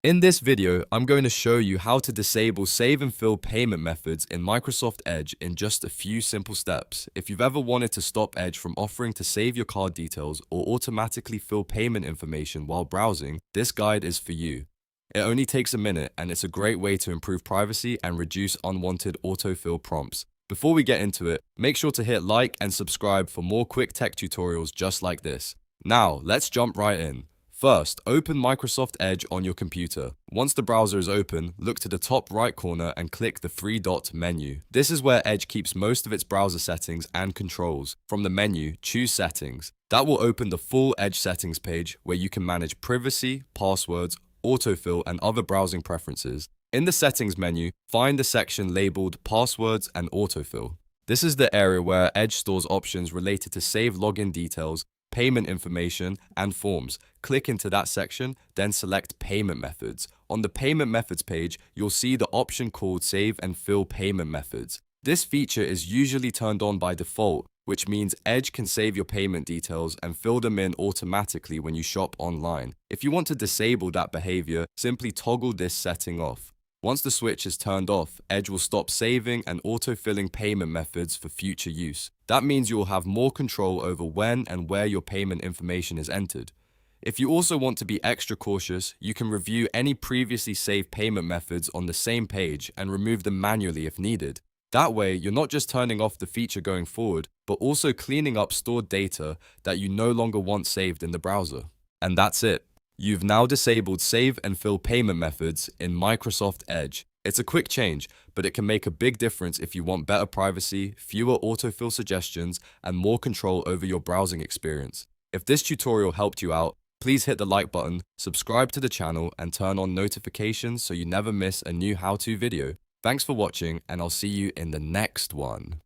In this video, I'm going to show you how to disable save and fill payment methods in Microsoft Edge in just a few simple steps. If you've ever wanted to stop Edge from offering to save your card details or automatically fill payment information while browsing, this guide is for you. It only takes a minute and it's a great way to improve privacy and reduce unwanted autofill prompts. Before we get into it, make sure to hit like and subscribe for more quick tech tutorials just like this. Now, let's jump right in. First, open Microsoft Edge on your computer. Once the browser is open, look to the top right corner and click the three-dot menu. This is where Edge keeps most of its browser settings and controls. From the menu, choose Settings. That will open the full Edge settings page where you can manage privacy, passwords, autofill, and other browsing preferences. In the settings menu, find the section labeled Passwords and Autofill. This is the area where Edge stores options related to save login details, payment information, and forms. Click into that section, then select Payment Methods. On the Payment Methods page, you'll see the option called Save and Fill Payment Methods. This feature is usually turned on by default, which means Edge can save your payment details and fill them in automatically when you shop online. If you want to disable that behavior, simply toggle this setting off. Once the switch is turned off, Edge will stop saving and autofilling payment methods for future use. That means you will have more control over when and where your payment information is entered. If you also want to be extra cautious, you can review any previously saved payment methods on the same page and remove them manually if needed. That way, you're not just turning off the feature going forward, but also cleaning up stored data that you no longer want saved in the browser. And that's it. You've now disabled save and fill payment methods in Microsoft Edge. It's a quick change, but it can make a big difference if you want better privacy, fewer autofill suggestions, and more control over your browsing experience. If this tutorial helped you out, please hit the like button, subscribe to the channel, and turn on notifications so you never miss a new how-to video. Thanks for watching, and I'll see you in the next one.